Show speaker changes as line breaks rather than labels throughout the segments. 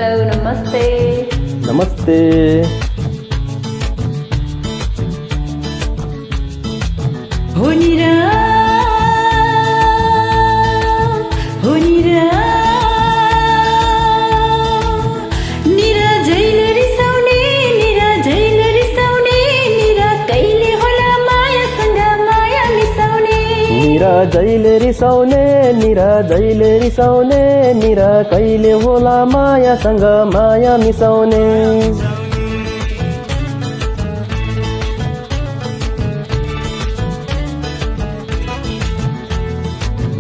Hello नमस्ते।
नमस्ते।
हो नि र हो नि र निरा झैले रिसाउने निरा झैले रिसाउने निरा कहिले होला मायासँग माया मिसाउने
निरा जैले रिसाउने निरा जैले रिसाउने निरा कहिले होला मायासँग माया मिसाउने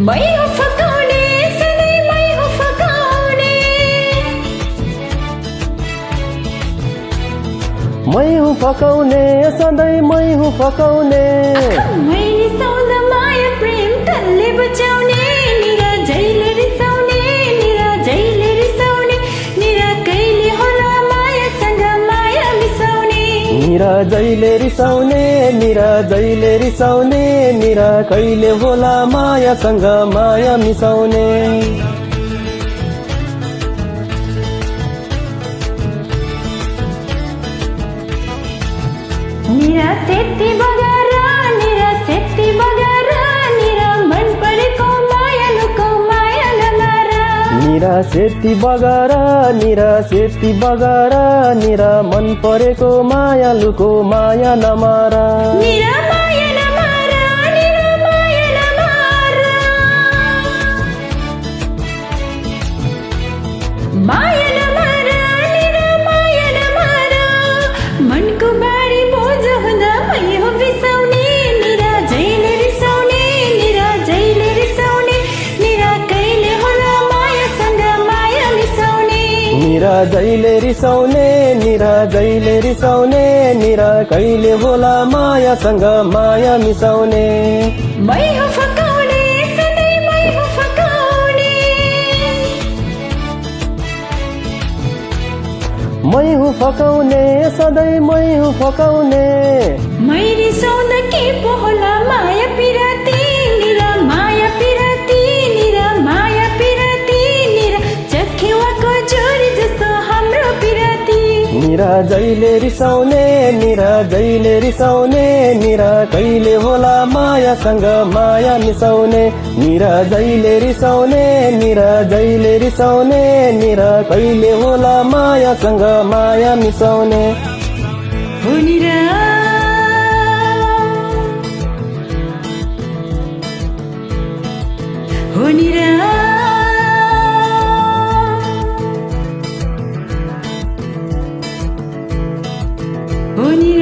मै हो फकाउने सधैँ मै हो फकाउने
मै हुँ फकाउने सधैँ मै हुँ फकाउने
मै रिसाउँदा माया प्रेम कसले बचाउने निरा झैले रिसाउने निरा झैले रिसाउने निरा कहिले होला मायासँग माया मिसाउने
निरा जैले रिसाउने निरा जैले रिसाउने निरा कहिले होला मायासँग माया मिसाउने
निरा सेती बगार निरा सेती बगार निरा मन परेको मायालुको माया नमार
निरा सेती बगार निरा सेती बगार निरा मन परेको मायालुको माया नमारा
निरा माया नमार निरा माया नमार माया नमार निरा माया नमार मनको बारी बोझ हुँदा मै हो बिसाउने निरा झैले रिसाउने निरा झैले रिसाउने निरा कहिले होला मायासँग माया मिसाउने
निरा जैले रिसाउने निरा जैले रिसाउने निरा कहिले होला मायासँग माया मिसाउने
मै हो फकाउने सधैँ मै हो फकाउने
मै हुँ फकाउने सधैँ मै हुँ फकाउने
मै रिसाउँदा के पो होला माया पिराती निरा माया पिराती निरा माया पिराती निरा चखेवाको जोरी जस्तो हाम्रो पिराती
निरा जैले रिसाउने निरा जैले रिसाउने निरा कहिले होला मायासँग माया मिसाउने निरा जैले रिसाउने निरा जैले रिसाउने निरा कहिले होला मायासँग माया मिसाउने
हो नि र हो नि र हो नि र